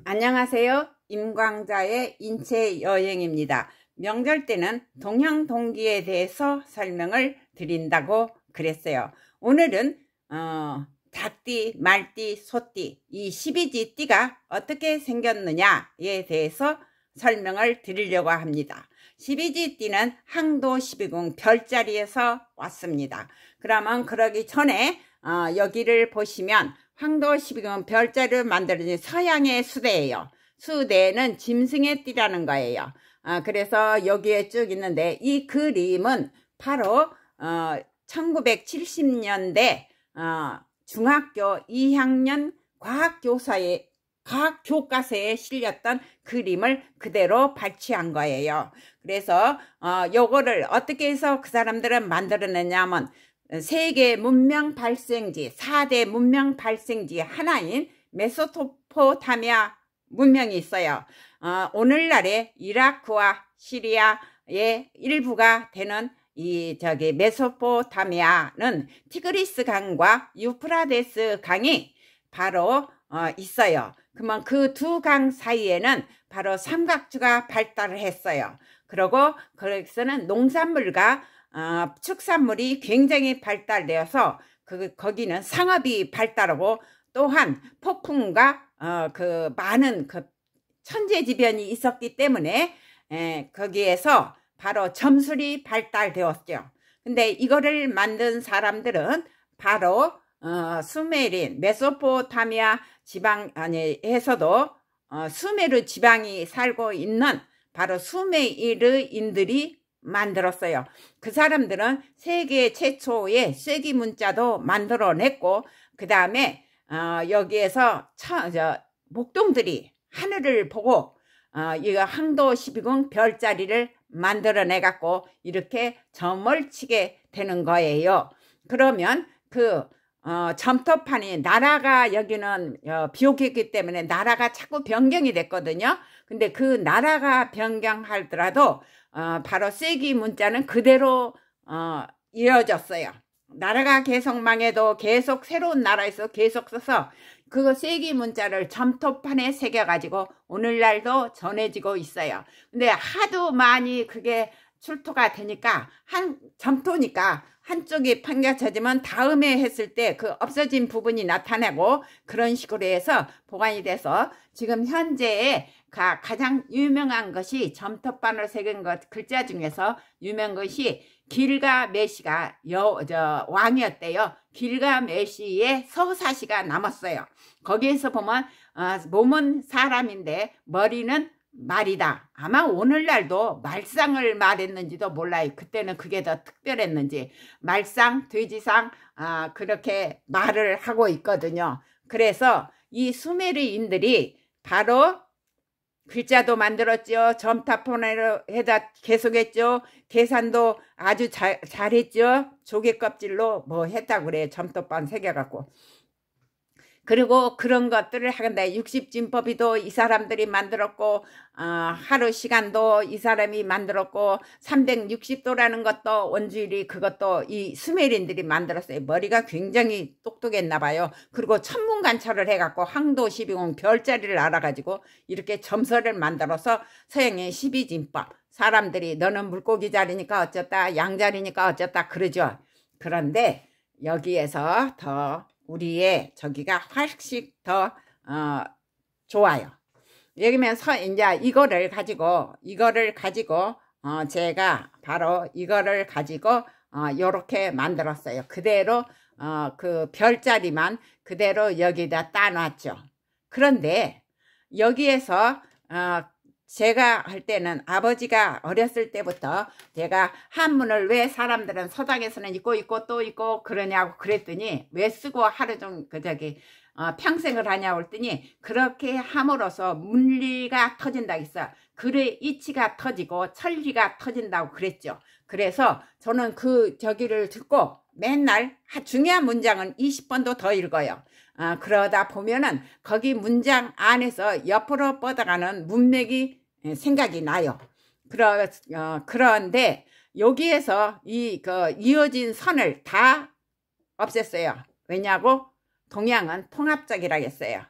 안녕하세요. 임광자의 인체여행입니다. 명절 때는 동양동기에 대해서 설명을 드린다고 그랬어요. 오늘은 닭띠, 말띠, 소띠 이 12지 띠가 어떻게 생겼느냐에 대해서 설명을 드리려고 합니다. 12지 띠는 항도 12궁 별자리에서 왔습니다. 그러면 그러기 전에 여기를 보시면 황도 12궁 별자리로 만들어진 서양의 수대예요. 수대는 짐승의 띠라는 거예요. 그래서 여기에 쭉 있는데 이 그림은 바로 1970년대 중학교 2학년 과학교과서에 실렸던 그림을 그대로 발췌한 거예요. 그래서 요거를 어떻게 해서 그 사람들은 만들어내냐면 세계 문명 발생지 4대 문명 발생지 하나인 메소포타미아 문명이 있어요. 오늘날의 이라크와 시리아의 일부가 되는 이 메소포타미아는 티그리스 강과 유프라데스 강이 바로 있어요. 그러면 그 두 강 사이에는 바로 삼각주가 발달을 했어요. 그리고 거기서는 농산물과 축산물이 굉장히 발달되어서 거기는 상업이 발달하고 또한 폭풍과 많은 천재지변이 있었기 때문에 거기에서 바로 점술이 발달되었죠. 근데 이거를 만든 사람들은 바로 수메린 메소포타미아 지방에서도 수메르 지방이 살고 있는 바로 수메르인들이 만들었어요. 그 사람들은 세계 최초의 쐐기 문자도 만들어냈고 그 다음에 여기에서 목동들이 하늘을 보고 이거 항도 12궁 별자리를 만들어내 갖고 이렇게 점을 치게 되는 거예요. 그러면 그 점토판이 나라가 여기는 비옥했기 때문에 나라가 자꾸 변경이 됐거든요. 근데 그 나라가 변경하더라도 바로 쐐기 문자는 그대로 이어졌어요. 나라가 계속 망해도 계속 새로운 나라에서 계속 써서 그 쐐기 문자를 점토판에 새겨가지고 오늘날도 전해지고 있어요. 근데 하도 많이 그게 출토가 되니까 점토니까 한쪽이 판겨져지면 다음에 했을 때 그 없어진 부분이 나타나고 그런 식으로 해서 보관이 돼서 지금 현재의 가장 유명한 것이 점토판으로 새긴 것 글자 중에서 유명한 것이 길가메시가 왕이었대요. 길가메시의 서사시가 남았어요. 거기에서 보면 몸은 사람인데 머리는 말이다. 아마 오늘날도 말상을 말했는지도 몰라요. 그때는 그게 더 특별했는지. 말상, 돼지상 그렇게 말을 하고 있거든요. 그래서 이 수메르인들이 바로 글자도 만들었죠. 점토판으로 해다 계속했죠. 계산도 아주 잘했죠. 조개 껍질로 뭐 했다고 그래요. 점토판 새겨갖고. 그리고 그런 것들을 하는데 60진법이도 이 사람들이 만들었고 하루 시간도 이 사람이 만들었고 360도라는 것도 원주일이 그것도 이 수메린들이 만들었어요. 머리가 굉장히 똑똑했나 봐요. 그리고 천문관찰을 해갖고 항도 12궁 별자리를 알아가지고 이렇게 점서를 만들어서 서양의 12진법 사람들이 너는 물고기 자리니까 어쩌다 양 자리니까 어쩌다 그러죠. 그런데 여기에서 더 우리의 저기가 훨씬 더 좋아요. 여기면서 이제 이거를 가지고 제가 바로 이거를 가지고 요렇게 만들었어요. 그대로 그 별자리만 그대로 여기다 따놨죠. 그런데 여기에서 제가 할 때는 아버지가 어렸을 때부터 제가 한문을 왜 사람들은 서당에서는 읽고 또 읽고 그러냐고 그랬더니 왜 쓰고 하루 종일 평생을 하냐고 했더니 그렇게 함으로써 문리가 터진다고 했어. 글의 이치가 터지고 천리가 터진다고 그랬죠. 그래서 저는 그 저기를 듣고 맨날 중요한 문장은 20번도 더 읽어요. 그러다 보면은 거기 문장 안에서 옆으로 뻗어가는 문맥이 생각이 나요. 그런데 여기에서 이어진 선을 다 없앴어요. 왜냐고? 동양은 통합적이라고 했어요.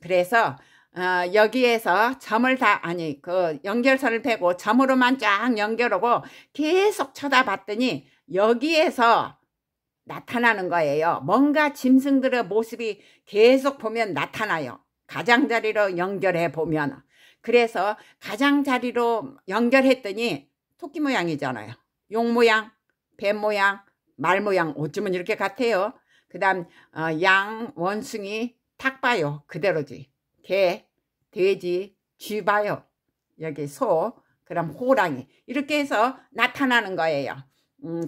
그래서 여기에서 점을 아니 그 연결선을 대고 점으로만 쫙 연결하고 계속 쳐다봤더니 여기에서 나타나는 거예요. 뭔가 짐승들의 모습이 계속 보면 나타나요. 가장자리로 연결해 보면. 그래서 가장자리로 연결했더니 토끼 모양이잖아요. 용 모양, 뱀 모양, 말 모양 어쩌면 이렇게 같아요. 그 다음 양, 원숭이, 닭 봐요. 그대로지. 개, 돼지, 쥐 봐요. 여기 소, 그럼 호랑이 이렇게 해서 나타나는 거예요.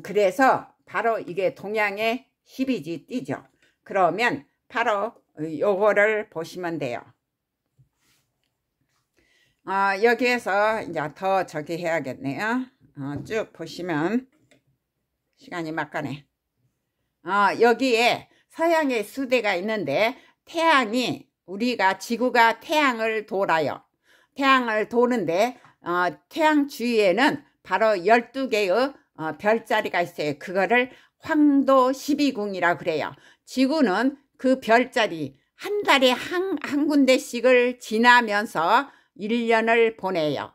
그래서 바로 이게 동양의 십이지 띠죠. 그러면 바로 요거를 보시면 돼요. 여기에서 이제 더 저기 해야겠네요. 쭉 보시면 시간이 막가네. 여기에 서양의 수대가 있는데 태양이 우리가 지구가 태양을 돌아요. 태양을 도는데 태양 주위에는 바로 12개의 별자리가 있어요. 그거를 황도 12궁이라고 그래요. 지구는 그 별자리 한 달에 한 군데씩을 지나면서 1년을 보내요.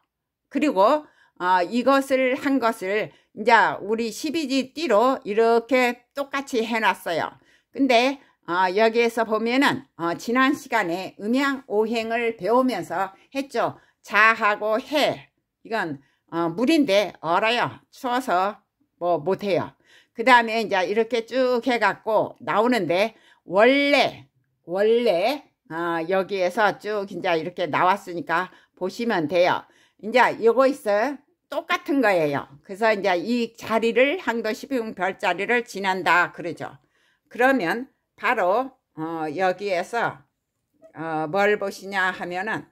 그리고 이것을 한 것을 이제 우리 12지 띠로 이렇게 똑같이 해놨어요. 근데 여기에서 보면은 지난 시간에 음양 오행을 배우면서 했죠. 자하고 해 이건 물인데 얼어요. 추워서 뭐 못해요. 그 다음에 이제 이렇게 쭉 해갖고 나오는데 원래 여기에서 쭉 이제 이렇게 나왔으니까 보시면 돼요. 이제 요거 있어요. 똑같은 거예요. 그래서 이제 이 자리를 황도 12궁 별자리를 지난다 그러죠. 그러면 바로 여기에서 뭘 보시냐 하면은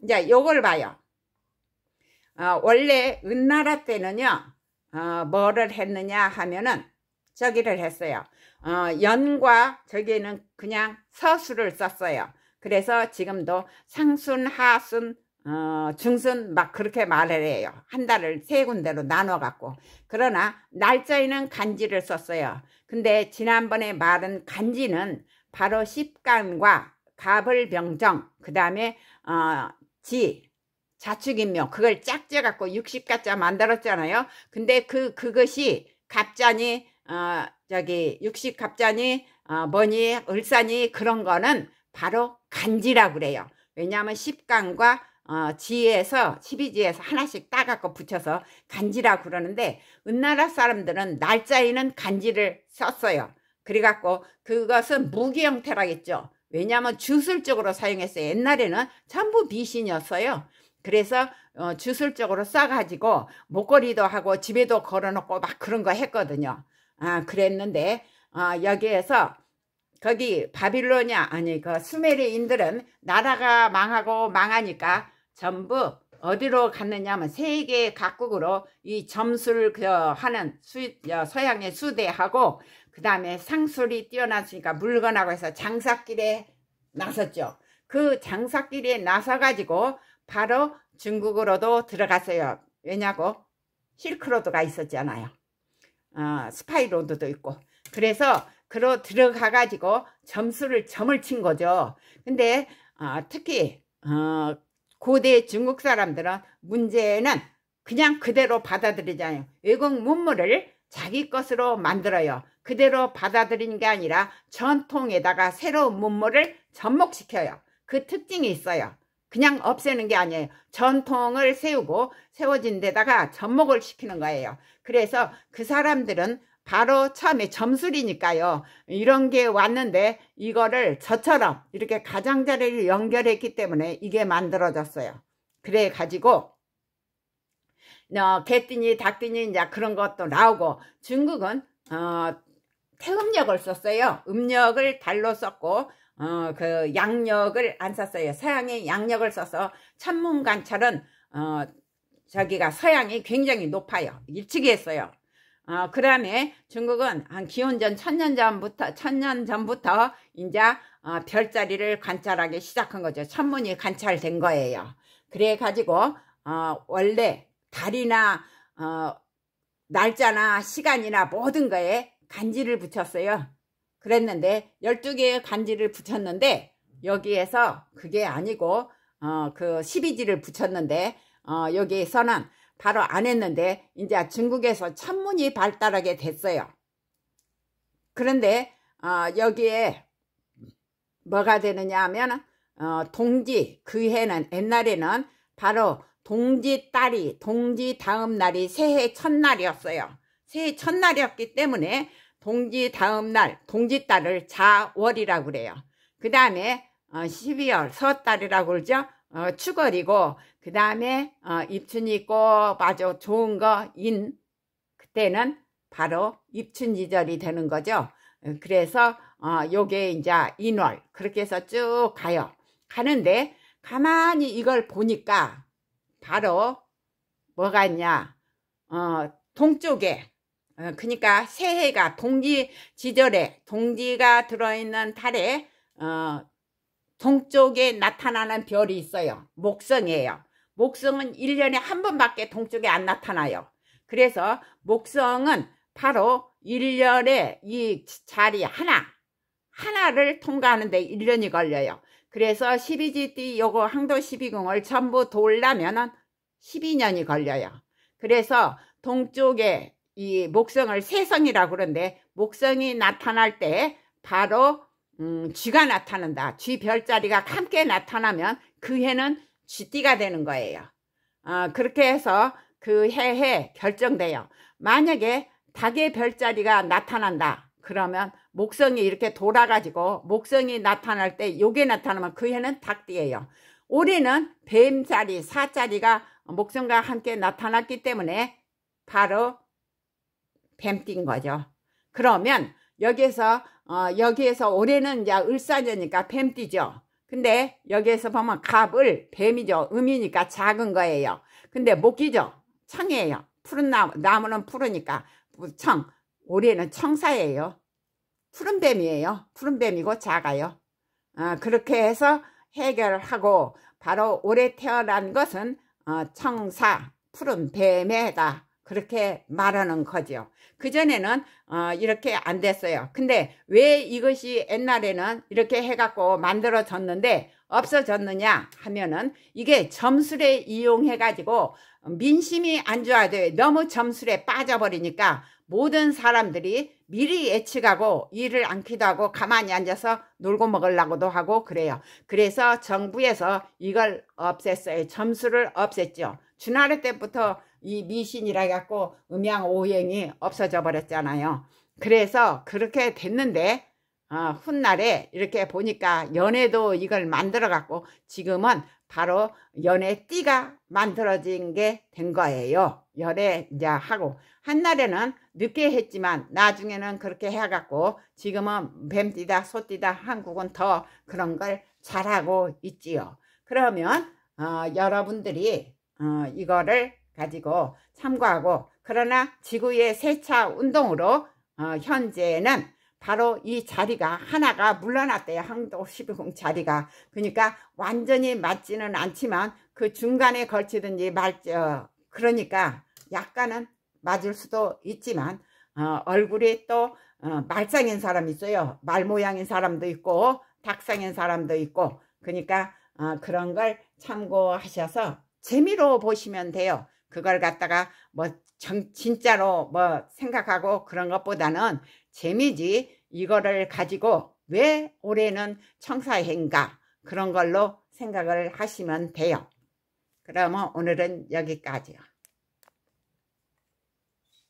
이제 요걸 봐요. 원래 은나라 때는요 뭐를 했느냐 하면은 저기를 했어요. 연과 저기는 그냥 서술을 썼어요. 그래서 지금도 상순, 하순, 중순 막 그렇게 말을 해요. 한 달을 세 군데로 나눠 갖고. 그러나 날짜에는 간지를 썼어요. 근데 지난번에 말한 간지는 바로 십간과 갑을병정 그 다음에 자축인묘 그걸 짝져 갖고 60가짜 만들었잖아요. 근데 그것이 갑자니 저기 60갑자니 뭐니 을사니 그런 거는 바로 간지라고 그래요. 왜냐하면 십간과 지에서 12지에서 하나씩 따갖고 붙여서 간지라고 그러는데 은나라 사람들은 날짜에는 간지를 썼어요. 그래갖고 그것은 무기 형태라겠죠. 왜냐하면 주술적으로 사용했어요. 옛날에는 전부 미신이었어요. 그래서 주술적으로 써가지고 목걸이도 하고 집에도 걸어놓고 막 그런 거 했거든요. 그랬는데 여기에서 거기 바빌로니아 아니 그 수메르인들은 나라가 망하고 망하니까 전부 어디로 갔느냐 하면 세계 각국으로 이 점술 하는 서양의 수대하고 그 다음에 상술이 뛰어났으니까 물건하고 해서 장사길에 나섰죠. 그 장사길에 나서가지고 바로 중국으로도 들어갔어요. 왜냐고 실크로드가 있었잖아요. 스파이로드도 있고. 그래서 들어가가지고 점을 친 거죠. 근데 특히 고대 중국 사람들은 문제는 그냥 그대로 받아들이잖아요. 외국 문물을 자기 것으로 만들어요. 그대로 받아들이는 게 아니라 전통에다가 새로운 문물을 접목시켜요. 그 특징이 있어요. 그냥 없애는 게 아니에요. 전통을 세워진 데다가 접목을 시키는 거예요. 그래서 그 사람들은 바로 처음에 점술이니까요. 이런 게 왔는데 이거를 저처럼 이렇게 가장자리를 연결했기 때문에 이게 만들어졌어요. 그래 가지고 개띠니 닭띠니 이제 그런 것도 나오고 중국은 태음력을 썼어요. 음력을 달로 썼고 그 양력을 안 썼어요. 서양의 양력을 써서 천문관찰은 저기가 서양이 굉장히 높아요. 일찍이 했어요. 그 다음에 중국은 한 기원전 1000년 전부터 이제 별자리를 관찰하기 시작한 거죠. 천문이 관찰된 거예요. 그래 가지고 원래 달이나 날짜나 시간이나 모든 거에 간지를 붙였어요. 그랬는데 12개의 간지를 붙였는데 여기에서 그게 아니고 그 12지를 붙였는데 여기에서는 바로 안 했는데 이제 중국에서 천문이 발달하게 됐어요. 그런데 여기에 뭐가 되느냐 하면 동지, 그 해는 옛날에는 바로 동지 다음 날이 새해 첫날이었어요. 새해 첫날이었기 때문에 동지 다음 날, 동지달을 자월이라고 그래요. 그 다음에 12월 서달이라고 그러죠. 추걸이고 그 다음에 입춘이 있고 아주 좋은 거 그때는 바로 입춘이절이 되는 거죠. 그래서 요게 이제 인월 그렇게 해서 쭉 가요. 가는데 가만히 이걸 보니까 바로 뭐가 있냐, 동쪽에 그러니까 새해가 동지지절에 동지가 들어있는 달에 동쪽에 나타나는 별이 있어요. 목성이에요. 목성은 1년에 한 번밖에 동쪽에 안 나타나요. 그래서 목성은 바로 1년에 이 자리 하나를 통과하는데 1년이 걸려요. 그래서 12지띠 요거 항도 12궁을 전부 돌려면 12년이 걸려요. 그래서 동쪽에 이 목성을 세성이라고 그러는데 목성이 나타날 때 바로 쥐가 나타난다. 쥐 별자리가 함께 나타나면 그 해는 쥐띠가 되는 거예요. 그렇게 해서 그 해에 결정돼요. 만약에 닭의 별자리가 나타난다. 그러면 목성이 이렇게 돌아가지고 목성이 나타날 때 요게 나타나면 그 해는 닭띠예요. 올해는 뱀자리, 사자리가 목성과 함께 나타났기 때문에 바로 뱀띠인 거죠. 그러면 여기에서 올해는 이제 을사년이니까 뱀띠죠. 근데 여기에서 보면 갑을 뱀이죠. 음이니까 작은 거예요. 근데 목이죠. 청이에요. 푸른 나무는 푸르니까 청. 올해는 청사예요. 푸른 뱀이에요. 푸른 뱀이고 작아요. 그렇게 해서 해결하고 바로 올해 태어난 것은 청사, 푸른 뱀에다 그렇게 말하는 거죠. 그전에는 이렇게 안 됐어요. 근데 왜 이것이 옛날에는 이렇게 해갖고 만들어졌는데 없어졌느냐 하면은 이게 점술에 이용해가지고 민심이 안 좋아져요. 너무 점술에 빠져버리니까 모든 사람들이 미리 예측하고 일을 않기도 하고 가만히 앉아서 놀고 먹으려고도 하고 그래요. 그래서 정부에서 이걸 없앴어요. 점술을 없앴죠. 주나라 때부터 이 미신이라 갖고 음양오행이 없어져 버렸잖아요. 그래서 그렇게 됐는데 훗날에 이렇게 보니까 연애도 이걸 만들어 갖고 지금은 바로 연애띠가 만들어진 게 된 거예요. 연애 이제 하고 한날에는 늦게 했지만 나중에는 그렇게 해갖고 지금은 뱀띠다 소띠다 한국은 더 그런 걸 잘하고 있지요. 그러면 여러분들이 이거를 가지고 참고하고 그러나 지구의 세차 운동으로 현재는 바로 이 자리가 하나가 물러났대요. 항도 12궁 자리가. 그러니까 완전히 맞지는 않지만 그 중간에 걸치든지 말죠. 그러니까 약간은 맞을 수도 있지만 얼굴이 또 말상인 사람이 있어요. 말 모양인 사람도 있고 닭상인 사람도 있고 그러니까 그런 걸 참고하셔서 재미로 보시면 돼요. 그걸 갖다가 뭐 진짜로 뭐 생각하고 그런 것보다는 재미지 이거를 가지고 왜 올해는 청사해인가 그런 걸로 생각을 하시면 돼요. 그러면 오늘은 여기까지요.